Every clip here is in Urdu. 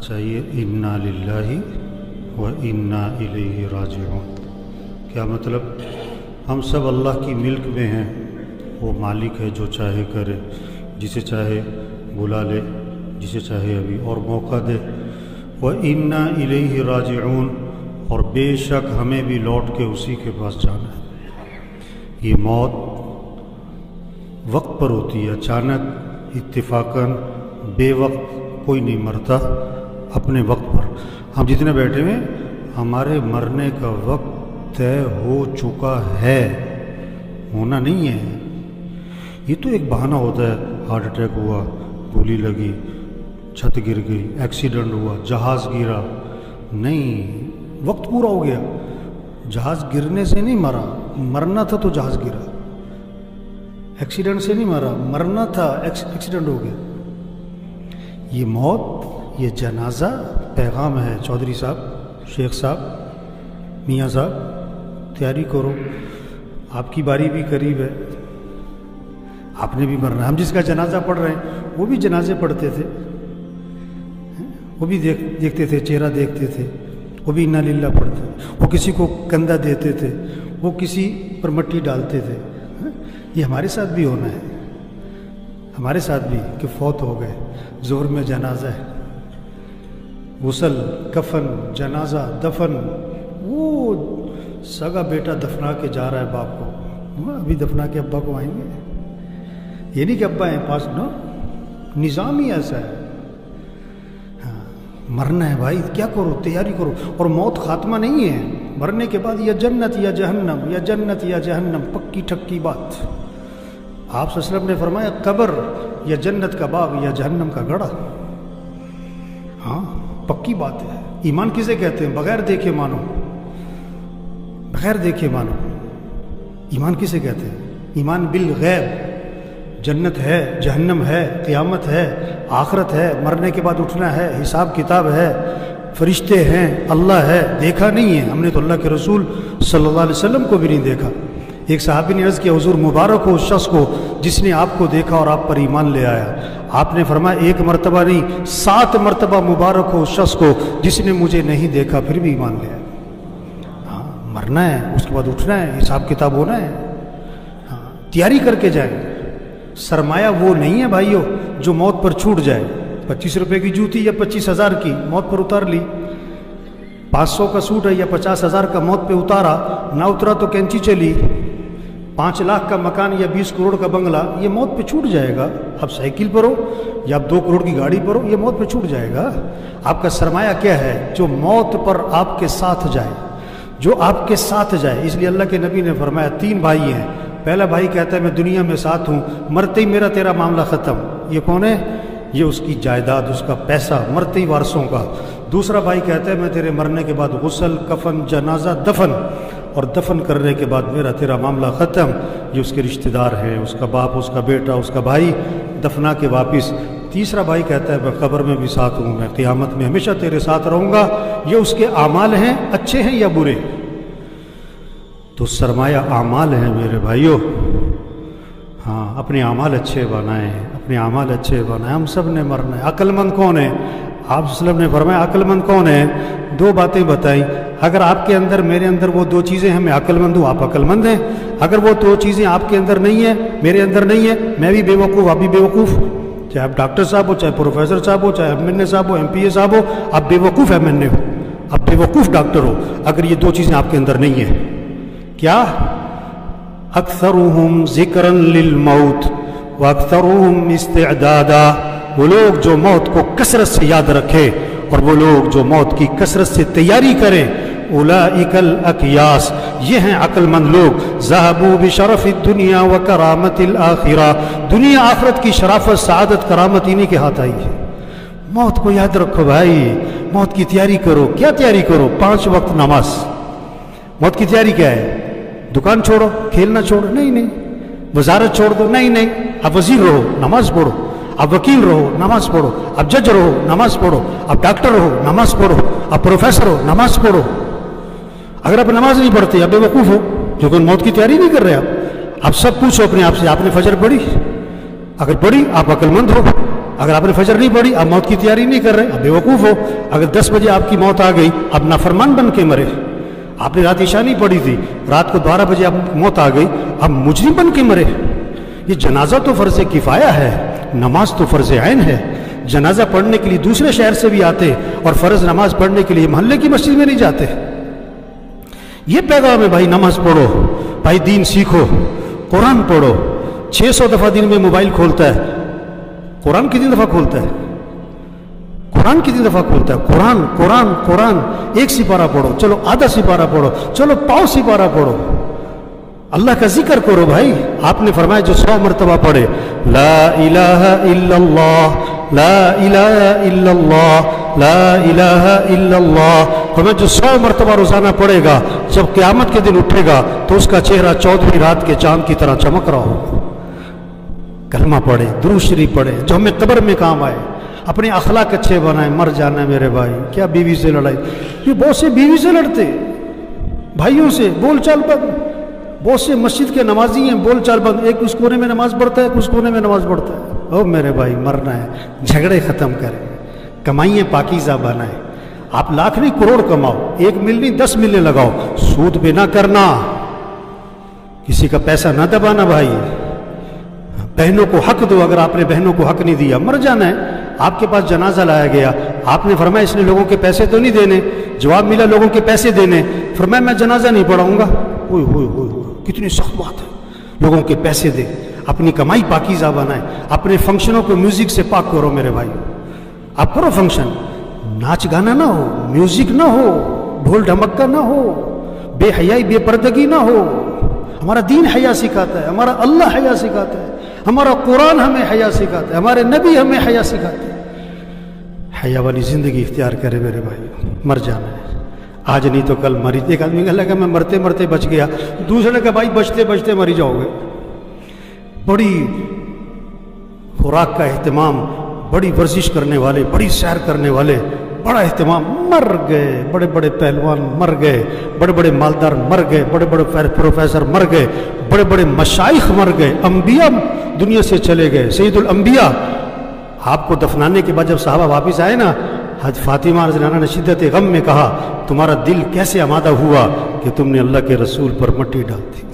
چاہیے انا للہ و انا الیہ راجعون۔ کیا مطلب؟ ہم سب اللہ کی ملک میں ہیں، وہ مالک ہے جو چاہے کرے، جسے چاہے بلا لے، جسے چاہے ابھی اور موقع دے۔ وَإِنَّا إِلَيْهِ رَاجِعُونَ، اور بے شک ہمیں بھی لوٹ کے اسی کے پاس جانا ہے۔ یہ موت وقت پر ہوتی ہے، اچانک، اتفاقاً، بے وقت کوئی نہیں مرتا، اپنے وقت پر۔ ہم جتنے بیٹھے ہوئے ہمارے مرنے کا وقت طے ہو چکا ہے، ہونا نہیں ہے۔ یہ تو ایک بہانہ ہوتا ہے، ہارٹ اٹیک ہوا، گولی لگی، چھت گر گئی، ایکسیڈنٹ ہوا، جہاز گرا، نہیں، وقت پورا ہو گیا۔ جہاز گرنے سے نہیں مرا، مرنا تھا تو جہاز گرا۔ ایکسیڈنٹ سے نہیں مرا، مرنا تھا، ایکسیڈنٹ ہو گیا۔ یہ موت، یہ جنازہ پیغام ہے۔ چودھری صاحب، شیخ صاحب، میاں صاحب، تیاری کرو، آپ کی باری بھی قریب ہے، آپ نے بھی مرنا ہے۔ ہم جس کا جنازہ پڑھ رہے ہیں وہ بھی جنازے پڑھتے تھے، وہ بھی دیکھتے تھے، چہرہ دیکھتے تھے، وہ بھی انا للہ پڑھتے تھے، وہ کسی کو کندھا دیتے تھے، وہ کسی پر مٹی ڈالتے تھے۔ یہ ہمارے ساتھ بھی ہونا ہے، ہمارے ساتھ بھی کہ فوت ہو گئے، ظہر میں جنازہ ہے، غسل، کفن، جنازہ، دفن، وہ سگا بیٹا دفنا کے جا رہا ہے باپ کو، ابھی دفنا کے ابا کو آئیں گے۔ یہ نہیں کہ ابا ہیں پاس، نو، نظام ہی ایسا ہے۔ ہاں، مرنا ہے بھائی، کیا کرو، تیاری کرو۔ اور موت خاتمہ نہیں ہے، مرنے کے بعد یا جنت یا جہنم، یا جنت یا جہنم، پکی ٹھکی بات۔ آپ صلی اللہ علیہ وسلم نے فرمایا قبر یا جنت کا باغ یا جہنم کا گڑھا۔ ہاں، پکی بات ہے۔ ایمان کسے کہتے ہیں؟ بغیر دیکھے مانو، بغیر دیکھے مانو۔ ایمان کسے کہتے ہیں؟ ایمان بالغیب۔ جنت ہے، جہنم ہے، قیامت ہے، آخرت ہے، مرنے کے بعد اٹھنا ہے، حساب کتاب ہے، فرشتے ہیں، اللہ ہے۔ دیکھا نہیں ہے ہم نے تو اللہ کے رسول صلی اللہ علیہ وسلم کو بھی نہیں دیکھا۔ ایک صحابی نے عرض کیا حضور مبارک ہو اس شخص کو جس نے آپ کو دیکھا اور آپ پر ایمان لے آیا۔ آپ نے فرمایا ایک مرتبہ نہیں، 7 مرتبہ مبارک ہو اس شخص کو جس نے مجھے نہیں دیکھا پھر بھی ایمان لے آیا۔ ہاں، مرنا ہے، اس کے بعد اٹھنا ہے، حساب کتاب ہونا ہے۔ ہاں، تیاری کر کے جائیں۔ سرمایہ وہ نہیں ہے بھائیو جو موت پر چھوٹ جائے۔ 25 روپے کی جوتی یا 25,000 کی، موت پر اتار لی۔ 500 کا سوٹ ہے یا 50,000 کا، موت پہ اتارا، نہ اترا تو کینچی چلی۔ 5 لاکھ کا مکان یا 20 کروڑ کا بنگلہ، یہ موت پہ چھوٹ جائے گا۔ اب سائیکل پر ہو یا آپ 2 کروڑ کی گاڑی پر ہو، یہ موت پہ چھوٹ جائے گا۔ آپ کا سرمایہ کیا ہے؟ جو موت پر آپ کے ساتھ جائے، جو آپ کے ساتھ جائے۔ اس لیے اللہ کے نبی نے فرمایا 3 بھائی ہیں۔ پہلا بھائی کہتا ہے میں دنیا میں ساتھ ہوں، مرتے ہی میرا تیرا معاملہ ختم۔ یہ کون ہے؟ یہ اس کی جائیداد، اس کا پیسہ، مرتے ہی وارثوں کا۔ دوسرا بھائی کہتا ہے میں تیرے مرنے کے بعد غسل، کفن، جنازہ، دفن، اور دفن کرنے کے بعد میرا تیرا معاملہ ختم۔ یہ اس کے رشتہ دار ہیں، اس کا باپ، اس کا بیٹا، اس کا بھائی، دفنا کے واپس۔ تیسرا بھائی کہتا ہے میں قبر میں بھی ساتھ ہوں، میں قیامت میں ہمیشہ تیرے ساتھ رہوں گا۔ یہ اس کے اعمال ہیں، اچھے ہیں یا برے؟ تو سرمایہ اعمال ہیں میرے بھائیوں۔ ہاں، اپنے اعمال اچھے بنائیں، اپنے اعمال اچھے بنائیں۔ ہم سب نے مرنا ہے۔ عقل مند کون ہے؟ آپ صلی اللہ علیہ وسلم نے فرمایا عقل مند کون ہے؟ 2 باتیں بتائیں۔ اگر آپ کے اندر، میرے اندر وہ 2 چیزیں ہیں، میں عقل مند ہوں، آپ عقل مند ہیں۔ اگر وہ 2 چیزیں آپ کے اندر نہیں ہیں، میرے اندر نہیں ہے، میں بھی بے وقوف، آپ بھی بے وقوف۔ چاہے آپ ڈاکٹر صاحب ہو، چاہے پروفیسر صاحب ہو، چاہے MNA صاحب ہو، MPA صاحب ہو، آپ بے وقوف MNA ہو، آپ بے وقوف ڈاکٹر ہو اگر یہ 2 چیزیں آپ کے اندر نہیں ہیں۔ کیا؟ اکثرهم ذکرا للموت واکثرهم استعدادا، وہ لوگ جو موت کو کثرت سے یاد رکھے اور وہ لوگ جو موت کی کثرت سے تیاری کریں۔ اولئک الاکیاس، یہ ہیں عقل مند لوگ۔ ذهبوا بشرف الدنیا وکرامت الآخرہ، دنیا آخرت کی شرافت، سعادت، کرامت انہی کے ہاتھ آئی ہے۔ موت کو یاد رکھو بھائی، موت کی تیاری کرو۔ کیا تیاری کرو؟ 5 وقت نماز۔ موت کی تیاری کیا ہے؟ دکان چھوڑو، کھیلنا چھوڑو، نہیں، وزارت چھوڑ دو، نہیں، اب وزیر رہو، نماز پڑھو۔ اب وکیل رہو، نماز پڑھو۔ اب جج رہو، نماز پڑھو۔ اب ڈاکٹر رہو، نماز پڑھو۔ اب پروفیسر ہو، نماز پڑھو۔ اگر آپ نماز نہیں پڑھتے اب بے وقوف ہو، کیونکہ موت کی تیاری نہیں کر رہے آپ۔ سب پوچھو اپنے آپ سے، آپ نے فجر پڑھی؟ اگر پڑھی آپ عقل مند ہو، اگر آپ نے فجر نہیں پڑھی، آپ موت کی تیاری نہیں کر رہے، آپ بیوقوف ہو۔ اگر 10 بجے آپ کی موت آ گئی، آپ نافرمان بن کے مرے۔ آپ نے رات عشاء نہیں پڑھی تھی، رات کو 12 بجے آپ موت آ گئی، آپ مجرم بن کے مرے۔ یہ جنازہ تو فرض کفایہ ہے، نماز تو فرض عین ہے۔ جنازہ پڑھنے کے لیے دوسرے شہر سے بھی آتے اور فرض نماز پڑھنے کے لیے محلے کی مسجد میں نہیں جاتے۔ یہ پیغام ہے بھائی، نماز پڑھو بھائی، دین سیکھو، قرآن پڑھو۔ 600 دفعہ دن میں موبائل کھولتا ہے، قرآن کتنی دفعہ کھولتا ہے؟ قرآن کتنی دفعہ کھولتا ہے؟ قرآن قرآن قرآن۔ ایک سپارہ پڑھو، چلو آدھا سپارہ پڑھو، چلو پاؤ سپارہ پڑھو، اللہ کا ذکر کرو بھائی۔ آپ نے فرمایا جو 100 مرتبہ پڑھے لا الہ الا اللہ لا الہ الا اللہ لا الہ الا اللہ، فرمایا جو 100 مرتبہ روزانہ پڑھے گا، جب قیامت کے دن اٹھے گا تو اس کا چہرہ 14ویں رات کے چاند کی طرح چمک رہا ہوگا۔ کلمہ پڑھے، درود شریف پڑھے، جو ہمیں قبر میں کام آئے، اپنے اخلاق اچھے بنائیں۔ مر جانا ہے میرے بھائی، کیا بیوی سے لڑائی؟ یہ بہت سے بیوی سے لڑتے، بھائیوں سے بول چال بند، بہت سے مسجد کے نمازی ہیں بول چال بند، ایک اس کونے میں نماز پڑھتا ہے، ایک اس کونے میں نماز پڑھتا ہے۔ او میرے بھائی، مرنا ہے، جھگڑے ختم کریں، کمائیاں پاکیزہ بنائیں۔ آپ لاکھ نہیں کروڑ کماؤ، 1 مل نہیں 10 ملیں لگاؤ، سود پہ نہ کرنا، کسی کا پیسہ نہ دبانا بھائی۔ بہنوں کو حق دو، اگر آپ نے بہنوں کو حق نہیں دیا، مر جانا ہے۔ آپ کے پاس جنازہ لایا گیا، آپ نے فرمایا اس نے لوگوں کے پیسے تو نہیں دینے، جواب ملا لوگوں کے پیسے دینے، فرمایا میں جنازہ نہیں پڑھاؤں گا۔ اوئے ہوئے ہوئے ہوئے، کتنی سخت بات ہے، لوگوں کے پیسے دے، اپنی کمائی پاکیزہ بنائیں، اپنے فنکشنوں کو میوزک سے پاک کرو میرے بھائی۔ آپ کرو فنکشن، ناچ گانا نہ ہو، میوزک نہ ہو، ڈھول ڈھمکا نہ ہو، بے حیائی بے پردگی نہ ہو۔ ہمارا دین حیا سکھاتا ہے، ہمارا اللہ حیا سکھاتا ہے، ہمارا قرآن ہمیں حیا سکھاتا ہے، ہمارے نبی ہمیں حیا سکھاتے ہیں۔ حیا والی زندگی اختیار کرے میرے بھائی، مر جانا ہے آج نہیں تو کل مری۔ ایک آدمی کہا لگا میں مرتے مرتے بچ گیا، دوسرے نے کہا بھائی بچتے بچتے مری جاؤ گے۔ بڑی خوراک کا اہتمام، بڑی ورزش کرنے والے، بڑی سیر کرنے والے، بڑا اہتمام، مر گئے۔ بڑے بڑے پہلوان مر گئے، بڑے بڑے مالدار مر گئے، بڑے بڑے پروفیسر مر گئے، بڑے بڑے مشائخ مر گئے، انبیاء دنیا سے چلے گئے، سید الانبیاء۔ آپ کو دفنانے کے بعد جب صحابہ واپس آئے نا، حضرت فاطمہ رضی اللہ عنہا نے شدت غم میں کہا تمہارا دل کیسے آمادہ ہوا کہ تم نے اللہ کے رسول پر مٹی ڈال دی۔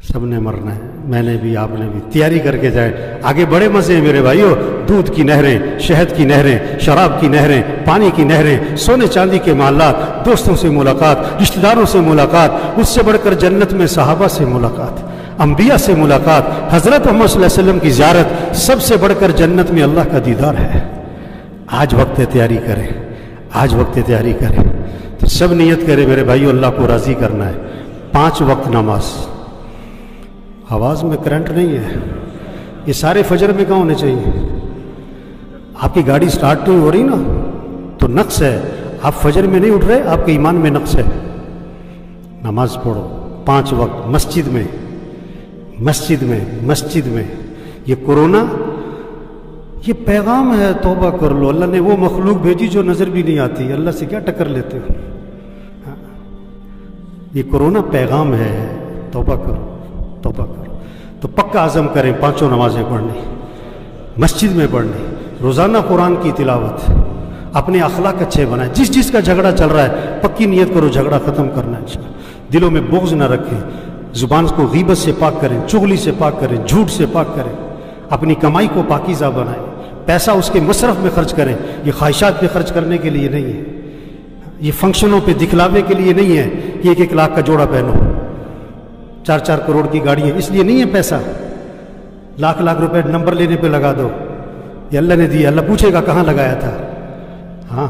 سب نے مرنا ہے، میں نے بھی، آپ نے بھی، تیاری کر کے جائیں۔ آگے بڑے مزے ہیں میرے بھائیوں، دودھ کی نہریں، شہد کی نہریں، شراب کی نہریں، پانی کی نہریں، سونے چاندی کے محلات، دوستوں سے ملاقات، رشتہ داروں سے ملاقات، اس سے بڑھ کر جنت میں صحابہ سے ملاقات، انبیاء سے ملاقات، حضرت محمد صلی اللہ علیہ وسلم کی زیارت، سب سے بڑھ کر جنت میں اللہ کا دیدار ہے۔ آج وقت تیاری کریں، آج وقت تیاری کریں۔ تو سب نیت کرے میرے بھائیو، اللہ کو راضی کرنا ہے۔ 5 وقت نماز۔ آواز میں کرنٹ نہیں ہے، یہ سارے فجر میں کہاں ہونے چاہیے؟ آپ کی گاڑی سٹارٹ نہیں ہو رہی نا تو نقص ہے، آپ فجر میں نہیں اٹھ رہے، آپ کے ایمان میں نقص ہے۔ نماز پڑھو 5 وقت، مسجد میں، مسجد میں، مسجد میں۔ یہ کورونا یہ پیغام ہے، توبہ کر لو۔ اللہ نے وہ مخلوق بھیجی جو نظر بھی نہیں آتی، اللہ سے کیا ٹکر لیتے ہو؟ یہ کورونا پیغام ہے، توبہ کرو، توبہ کرو۔ تو پکا عزم کریں 5 نمازیں پڑھنی، مسجد میں پڑھنی، روزانہ قرآن کی تلاوت، اپنے اخلاق اچھے بنائیں۔ جس کا جھگڑا چل رہا ہے پکی نیت کرو جھگڑا ختم کرنا ہے انشاءاللہ۔ دلوں میں بغض نہ رکھیں، زبان کو غیبت سے پاک کریں، چغلی سے پاک کریں، جھوٹ سے پاک کریں، اپنی کمائی کو پاکیزہ بنائیں۔ پیسہ اس کے مصرف میں خرچ کریں، یہ خواہشات پہ خرچ کرنے کے لیے نہیں ہے، یہ فنکشنوں پہ دکھلاوے کے لیے نہیں ہے۔ 1 لاکھ کا جوڑا پہنو، 4 کروڑ کی گاڑی ہے، اس لیے نہیں ہے پیسہ۔ لاکھ روپے نمبر لینے پہ لگا دو، یہ اللہ نے دیا، اللہ پوچھے گا کہاں لگایا تھا۔ ہاں،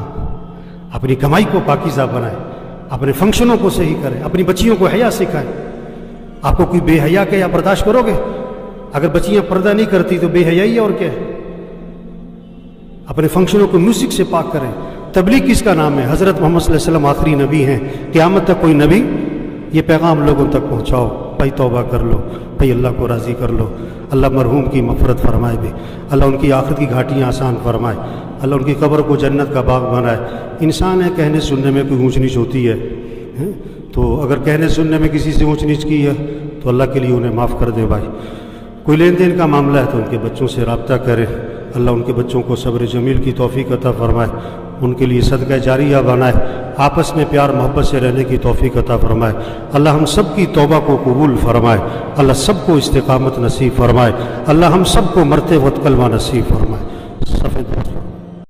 اپنی کمائی کو پاکیزہ بنائیں، اپنے فنکشنوں کو صحیح کریں، اپنی بچیوں کو حیا سکھائیں۔ آپ کو کوئی بے حیا کہ یا برداشت کرو گے؟ اگر بچیاں پردہ نہیں کرتی تو بے حیائی ہے اور کیا ہے؟ اپنے فنکشنوں کو میوزک سے پاک کریں۔ تبلیغ کس کا نام ہے؟ حضرت محمد صلی اللہ علیہ وسلم آخری نبی ہیں، قیامت تک کوئی نبی یہ پیغام لوگوں تک پہنچاؤ۔ بھائی توبہ کر لو، بھائی اللہ کو راضی کر لو۔ اللہ مرحوم کی مغفرت فرمائے بھی، اللہ ان کی آخرت کی گھاٹیاں آسان فرمائے، اللہ ان کی قبر کو جنت کا باغ بنائے۔ انسان ہے، کہنے سننے میں کوئی اونچ نیچ ہوتی ہے، تو اگر کہنے سننے میں کسی سے اونچ نیچ کی ہے تو اللہ کے لیے انہیں معاف کر دے بھائی۔ کوئی لین دین کا معاملہ ہے تو ان کے بچوں سے رابطہ کرے، اللہ ان کے بچوں کو صبر جمیل کی توفیق عطا فرمائے، ان کے لیے صدقہ جاریہ بنائے، آپس میں پیار محبت سے رہنے کی توفیق عطا فرمائے، اللہ ہم سب کی توبہ کو قبول فرمائے، اللہ سب کو استقامت نصیب فرمائے، اللہ ہم سب کو مرتے وقت کلمہ نصیب فرمائے۔